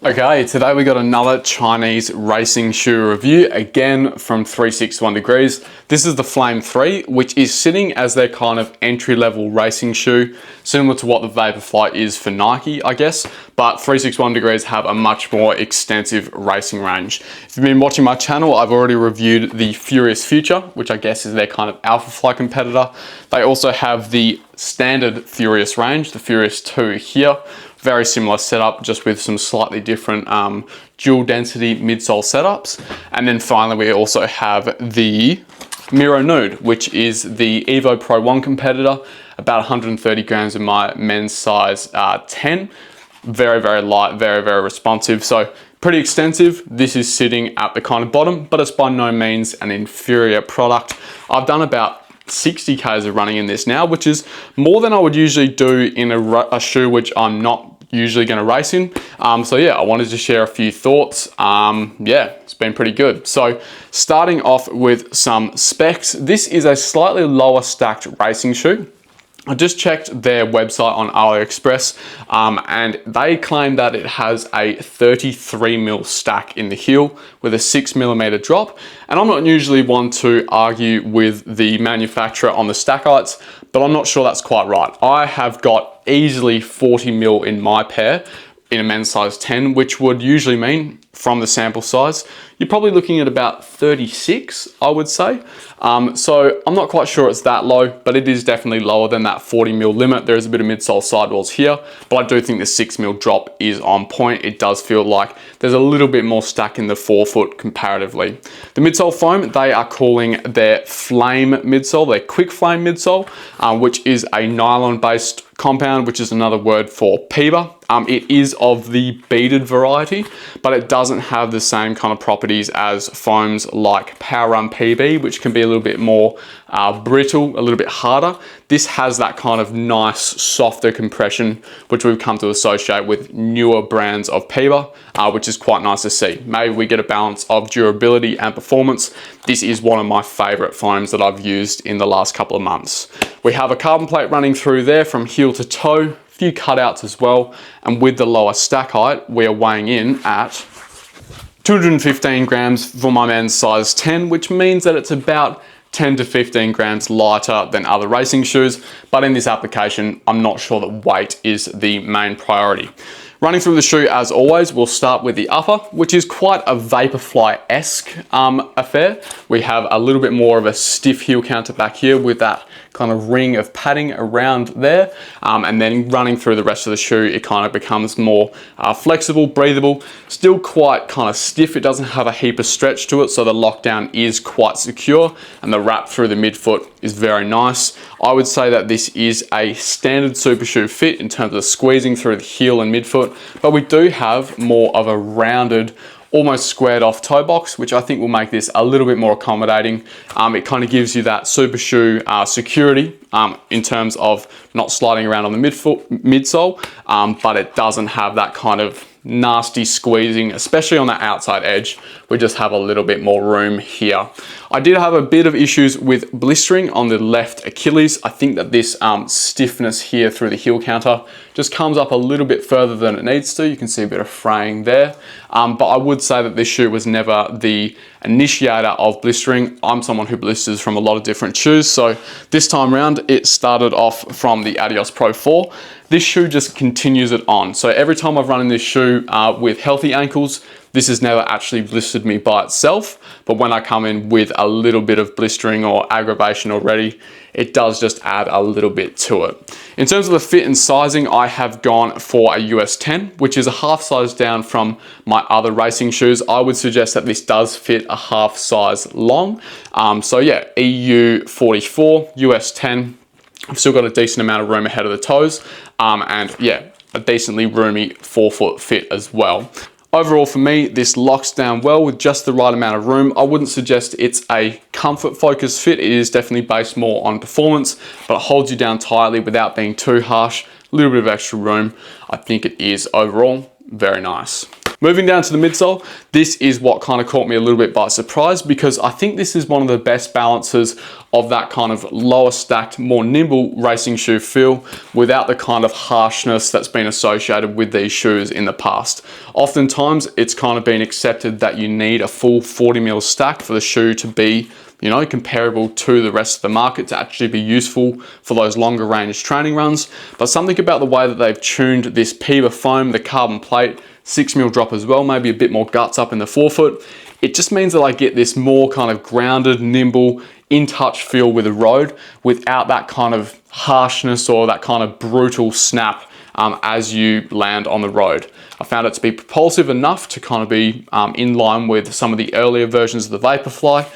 Okay, today we got another Chinese racing shoe review, again from 361 Degrees. This is the Flame 3, which is sitting as their kind of entry-level racing shoe, similar to what the Vaporfly is for Nike, I guess, but 361 Degrees have a much more extensive racing range. If you've been watching my channel, I've already reviewed the Furious Future, which I guess is their kind of Alphafly competitor. They also have the standard Furious range, the Furious 2 here. Very similar setup, just with some slightly different dual density midsole setups. And then finally, we also have the Miro Nude, which is the Evo Pro 1 competitor, about 130 grams in my men's size 10. Very, very light, very, very responsive. So pretty extensive. This is sitting at the kind of bottom, but it's by no means an inferior product. I've done about 60 Ks of running in this now, which is more than I would usually do in a shoe which I'm not usually going to race in. So yeah, I wanted to share a few thoughts. Yeah, it's been pretty good. So starting off with some specs, this is a slightly lower stacked racing shoe. I just checked their website on AliExpress and they claim that it has a 33mm stack in the heel with a 6mm drop. And I'm not usually one to argue with the manufacturer on the stack heights, but I'm not sure that's quite right. I have got easily 40mm in my pair in a men's size 10, which would usually mean from the sample size, you're probably looking at about 36, I would say. So I'm not quite sure it's that low, but it is definitely lower than that 40mm limit. There is a bit of midsole sidewalls here, but I do think the 6mm drop is on point. It does feel like there's a little bit more stack in the forefoot comparatively. The midsole foam, they are calling their Flame midsole, their Quick Flame midsole, which is a nylon-based compound, which is another word for PEBA. It is of the beaded variety, but it doesn't have the same kind of properties as foams like Power Run PB, which can be a little bit more brittle, a little bit harder. This has that kind of nice, softer compression, which we've come to associate with newer brands of PEBA, which is quite nice to see. Maybe we get a balance of durability and performance. This is one of my favorite foams that I've used in the last couple of months. We have a carbon plate running through there from heel to toe, a few cutouts as well, and with the lower stack height, we are weighing in at 215 grams for my men's size 10, which means that it's about 10 to 15 grams lighter than other racing shoes. But in this application, I'm not sure that weight is the main priority. Running through the shoe, as always, we'll start with the upper, which is quite a Vaporfly-esque affair. We have a little bit more of a stiff heel counter back here with that kind of ring of padding around there. And then running through the rest of the shoe, it kind of becomes more flexible, breathable, still quite kind of stiff. It doesn't have a heap of stretch to it, so the lockdown is quite secure, and the wrap through the midfoot is very nice. I would say that this is a standard super shoe fit in terms of squeezing through the heel and midfoot, but we do have more of a rounded, almost squared off toe box, which I think will make this a little bit more accommodating. It kind of gives you that super shoe security in terms of not sliding around on the midsole, but it doesn't have that kind of nasty squeezing, especially on the outside edge. We just have a little bit more room here. I did have a bit of issues with blistering on the left Achilles. I think that this stiffness here through the heel counter just comes up a little bit further than it needs to. You can see a bit of fraying there. But I would say that this shoe was never the initiator of blistering. I'm someone who blisters from a lot of different shoes. So this time around, it started off from the Adios Pro 4. This shoe just continues it on. So every time I've run in this shoe with healthy ankles, this has never actually blistered me by itself, but when I come in with a little bit of blistering or aggravation already, it does just add a little bit to it. In terms of the fit and sizing, I have gone for a US 10, which is a half size down from my other racing shoes. I would suggest that this does fit a half size long. So yeah, EU 44, US 10. I've still got a decent amount of room ahead of the toes, and yeah, a decently roomy forefoot fit as well. Overall for me, this locks down well with just the right amount of room. I wouldn't suggest it's a comfort focused fit. It is definitely based more on performance, but it holds you down tightly without being too harsh. A little bit of extra room. I think it is overall very nice. Moving down to the midsole, this is what kind of caught me a little bit by surprise, because I think this is one of the best balances of that kind of lower stacked, more nimble racing shoe feel without the kind of harshness that's been associated with these shoes in the past. Oftentimes, it's kind of been accepted that you need a full 40mm stack for the shoe to be, you know, comparable to the rest of the market, to actually be useful for those longer range training runs. But something about the way that they've tuned this PIBA foam, the carbon plate, 6mm drop as well, maybe a bit more guts up in the forefoot, it just means that I get this more kind of grounded, nimble, in touch feel with the road without that kind of harshness or that kind of brutal snap as you land on the road. I found it to be propulsive enough to kind of be in line with some of the earlier versions of the Vaporfly.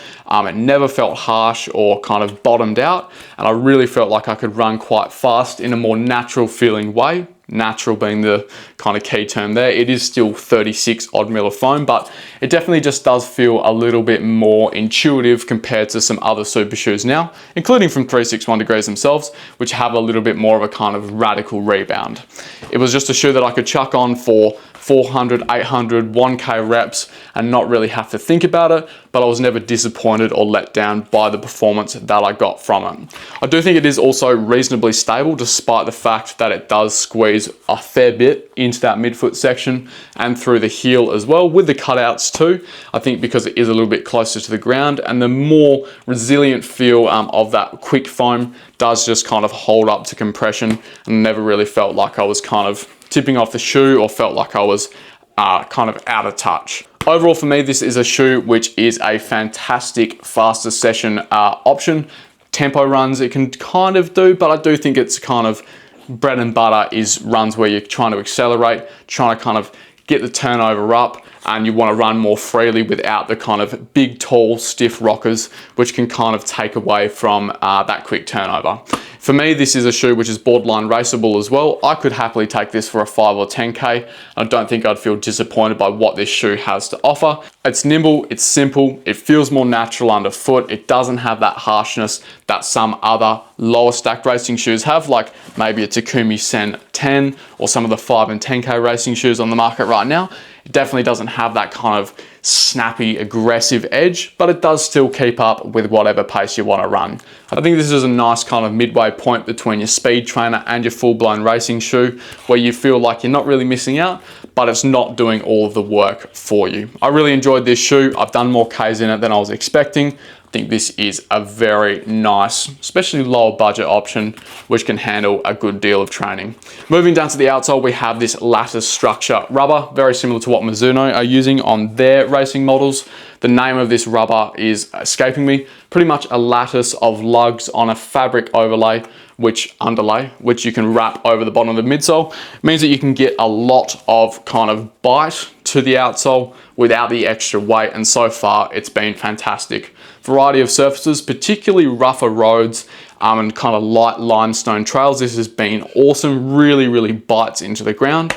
It never felt harsh or kind of bottomed out, and I really felt like I could run quite fast in a more natural feeling way. Natural being the kind of key term there. It is still 36 odd mil of foam, but it definitely just does feel a little bit more intuitive compared to some other super shoes now, including from 361 Degrees themselves, which have a little bit more of a kind of radical rebound. It was just a shoe that I could chuck on for 400, 800, 1K reps and not really have to think about it, but I was never disappointed or let down by the performance that I got from it. I do think it is also reasonably stable, despite the fact that it does squeeze a fair bit into that midfoot section and through the heel as well, with the cutouts too. I think because it is a little bit closer to the ground, and the more resilient feel of that quick foam does just kind of hold up to compression, and never really felt like I was kind of tipping off the shoe or felt like I was kind of out of touch. Overall for me, this is a shoe which is a fantastic faster session option. Tempo runs it can kind of do, but I do think it's kind of bread and butter is runs where you're trying to accelerate, trying to kind of get the turnover up, and you want to run more freely without the kind of big, tall, stiff rockers, which can kind of take away from that quick turnover. For me, this is a shoe which is borderline raceable as well. I could happily take this for a 5 or 10K. I don't think I'd feel disappointed by what this shoe has to offer. It's nimble, it's simple, it feels more natural underfoot. It doesn't have that harshness that some other lower stack racing shoes have, like maybe a Takumi Sen 10 or some of the 5 and 10K racing shoes on the market right now. It definitely doesn't have that kind of snappy, aggressive edge, but it does still keep up with whatever pace you want to run. I think this is a nice kind of midway point between your speed trainer and your full-blown racing shoe, where you feel like you're not really missing out, but it's not doing all of the work for you. I really enjoyed this shoe. I've done more Ks in it than I was expecting. I think this is a very nice, especially lower budget option, which can handle a good deal of training. Moving down to the outsole, we have this lattice structure rubber, very similar to what Mizuno are using on their racing models. The name of this rubber is escaping me. Pretty much a lattice of lugs on a fabric overlay, which you can wrap over the bottom of the midsole. It means that you can get a lot of kind of bite to the outsole without the extra weight, and so far it's been fantastic. Variety of surfaces, particularly rougher roads and kind of light limestone trails. This has been awesome, really bites into the ground.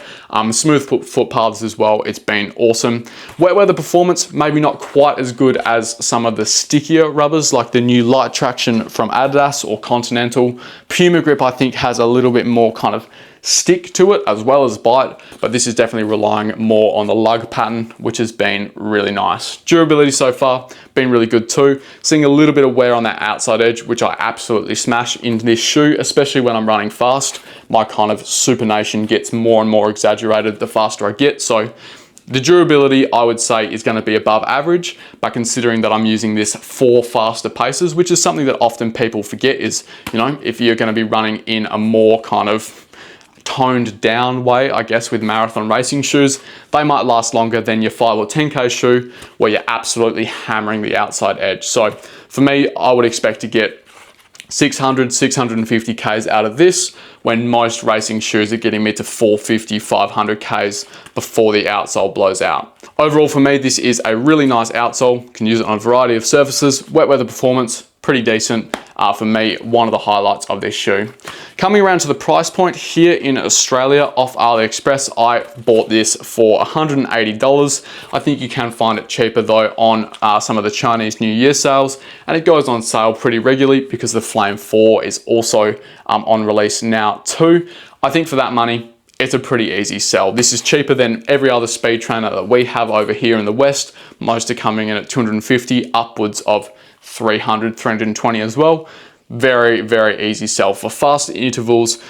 Smooth footpaths as well, it's been awesome. Wet weather performance, maybe not quite as good as some of the stickier rubbers like the new Light Traction from Adidas or Continental. Puma Grip I think has a little bit more kind of stick to it as well as bite, but this is definitely relying more on the lug pattern, which has been really nice. Durability so far been really good too. Seeing a little bit of wear on that outside edge, which I absolutely smash in this shoe, especially when I'm running fast. My kind of supination gets more and more exaggerated the faster I get, so the durability I would say is going to be above average, but considering that I'm using this for faster paces, which is something that often people forget, is, you know, if you're going to be running in a more kind of toned down way, I guess, with marathon racing shoes, they might last longer than your 5 or 10K shoe where you're absolutely hammering the outside edge. So for me, I would expect to get 600, 650 Ks out of this, when most racing shoes are getting me to 450, 500 Ks before the outsole blows out. Overall for me, this is a really nice outsole. Can use it on a variety of surfaces. Wet weather performance, pretty decent. For me, one of the highlights of this shoe. Coming around to the price point here in Australia off AliExpress, I bought this for $180. I think you can find it cheaper though on some of the Chinese New Year sales, and it goes on sale pretty regularly because the Flame 4 is also on release now too. I think for that money, it's a pretty easy sell. This is cheaper than every other speed trainer that we have over here in the West. Most are coming in at 250, upwards of 300, 320 as well. Very, very easy sell for faster intervals,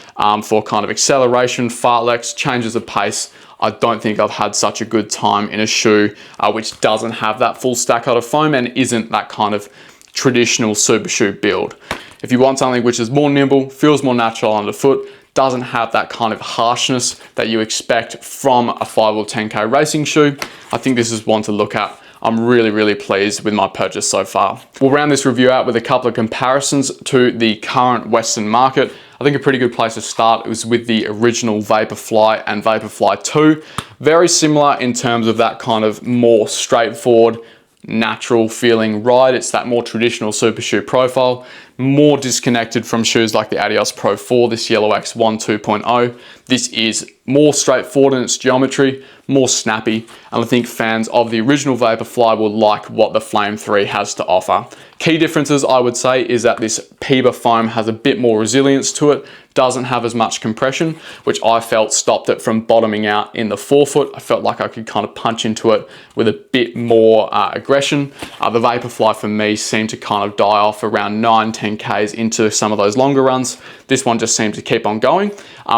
for kind of acceleration, fartleks, changes of pace. I don't think I've had such a good time in a shoe which doesn't have that full stack out of foam and isn't that kind of traditional super shoe build. If you want something which is more nimble, feels more natural underfoot, doesn't have that kind of harshness that you expect from a 5 or 10K racing shoe, I think this is one to look at. I'm really, really pleased with my purchase so far. We'll round this review out with a couple of comparisons to the current Western market. I think a pretty good place to start was with the original Vaporfly and Vaporfly 2. Very similar in terms of that kind of more straightforward, natural feeling ride. It's that more traditional super shoe profile, more disconnected from shoes like the Adios Pro 4, this Yellow X1 2.0. This is more straightforward in its geometry, more snappy, and I think fans of the original Vaporfly will like what the Flame 3 has to offer. Key differences I would say is that this PEBA foam has a bit more resilience to it, doesn't have as much compression, which I felt stopped it from bottoming out in the forefoot. I felt like I could kind of punch into it with a bit more aggression. The Vaporfly for me seemed to kind of die off around 9-10Ks into some of those longer runs. This one just seemed to keep on going.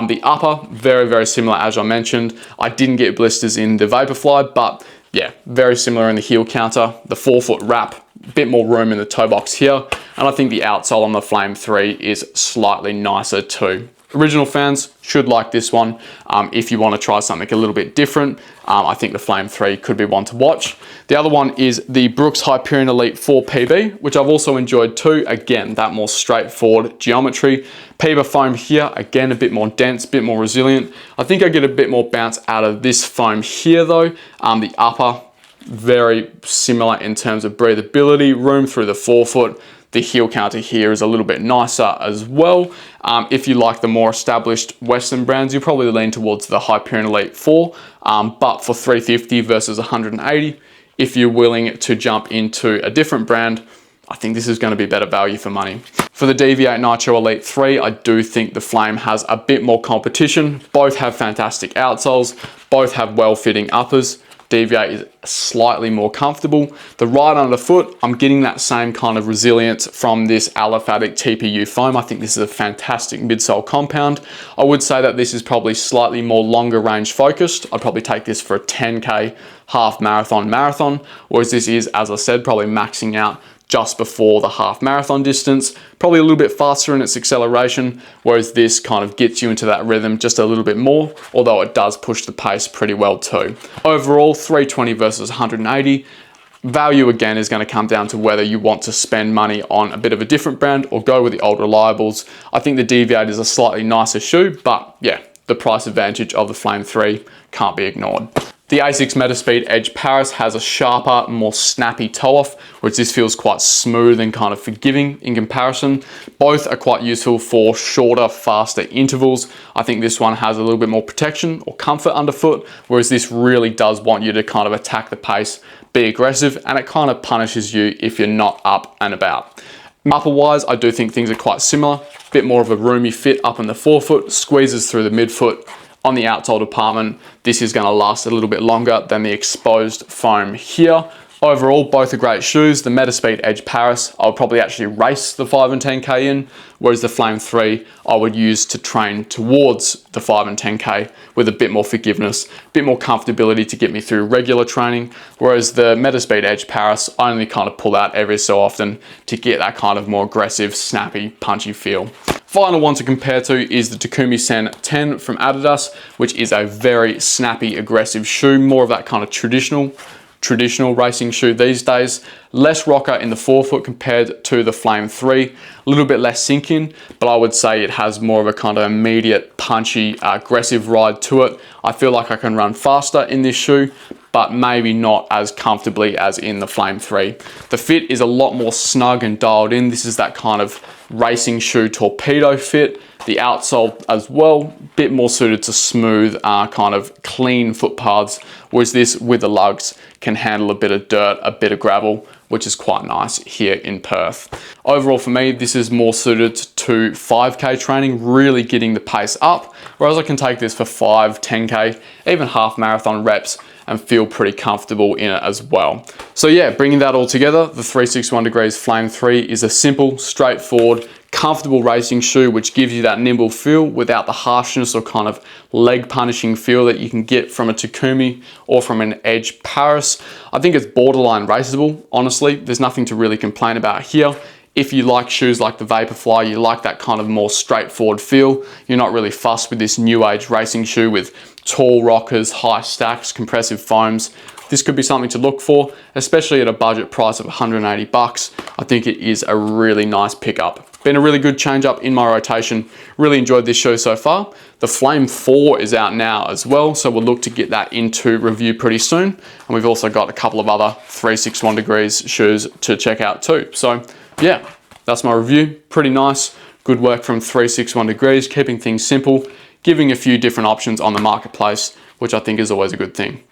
The upper, very, very similar as I mentioned. I didn't get blisters in the Vaporfly, but yeah, very similar in the heel counter. The forefoot wrap, bit more room in the toe box here, and I think the outsole on the Flame 3 is slightly nicer too. Original fans should like this one. If you want to try something a little bit different, I think the Flame 3 could be one to watch. The other one is the Brooks Hyperion Elite 4 PB, which I've also enjoyed too. Again, that more straightforward geometry. PEBA foam here, again, a bit more dense, a bit more resilient. I think I get a bit more bounce out of this foam here though. The upper, very similar in terms of breathability, room through the forefoot. The heel counter here is a little bit nicer as well. If you like the more established Western brands, you probably lean towards the Hyperion Elite 4, but for 350 versus 180, if you're willing to jump into a different brand, I think this is going to be better value for money. For the Deviate Nitro Elite 3, I do think the Flame has a bit more competition. Both have fantastic outsoles, both have well-fitting uppers. Deviate is slightly more comfortable. The ride underfoot, I'm getting that same kind of resilience from this aliphatic TPU foam. I think this is a fantastic midsole compound. I would say that this is probably slightly more longer range focused. I'd probably take this for a 10K half marathon, whereas this is, as I said, probably maxing out just before the half marathon distance, probably a little bit faster in its acceleration, whereas this kind of gets you into that rhythm just a little bit more, although it does push the pace pretty well too. Overall, 320 versus 180. Value again is going to come down to whether you want to spend money on a bit of a different brand or go with the old reliables. I think the Deviate is a slightly nicer shoe, but yeah, the price advantage of the Flame 3 can't be ignored. The Asics Metaspeed Edge Paris has a sharper, more snappy toe off, whereas this feels quite smooth and kind of forgiving in comparison. Both are quite useful for shorter, faster intervals. I think this one has a little bit more protection or comfort underfoot, whereas this really does want you to kind of attack the pace, be aggressive, and it kind of punishes you if you're not up and about. Upper wise, I do think things are quite similar. Bit more of a roomy fit up in the forefoot, squeezes through the midfoot. On the outsole department, this is going to last a little bit longer than the exposed foam here. Overall, both are great shoes. The Metaspeed Edge Paris, I'll probably actually race the 5 and 10K in, whereas the Flame 3 I would use to train towards the 5 and 10K with a bit more forgiveness, a bit more comfortability to get me through regular training, whereas the Metaspeed Edge Paris I only kind of pull out every so often to get that kind of more aggressive, snappy, punchy feel. Final one to compare to is the Takumi Sen 10 from Adidas, which is a very snappy, aggressive shoe, more of that kind of traditional racing shoe these days. Less rocker in the forefoot compared to the Flame 3, a little bit less sink in, but I would say it has more of a kind of immediate, punchy, aggressive ride to it. I feel like I can run faster in this shoe, but maybe not as comfortably as in the Flame 3. The fit is a lot more snug and dialed in. This is that kind of racing shoe torpedo fit. The outsole as well, bit more suited to smooth, kind of clean footpaths, whereas this with the lugs can handle a bit of dirt, a bit of gravel, which is quite nice here in Perth. Overall for me, this is more suited to 5K training, really getting the pace up, whereas I can take this for 5, 10K, even half marathon reps and feel pretty comfortable in it as well. So yeah, bringing that all together, the 361 Degrees Flame 3 is a simple, straightforward, comfortable racing shoe which gives you that nimble feel without the harshness or kind of leg punishing feel that you can get from a Takumi or from an Edge Paris. I think it's borderline raceable, honestly. There's nothing to really complain about here. If you like shoes like the Vaporfly, you like that kind of more straightforward feel, you're not really fussed with this new age racing shoe with tall rockers, high stacks, compressive foams, this could be something to look for, especially at a budget price of 180 bucks. I think it is a really nice pickup. Been a really good change up in my rotation. Really enjoyed this shoe so far. The Flame 4 is out now as well, so we'll look to get that into review pretty soon. And we've also got a couple of other 361 Degrees shoes to check out too. So yeah, that's my review. Pretty nice. Good work from 361 Degrees, keeping things simple, giving a few different options on the marketplace, which I think is always a good thing.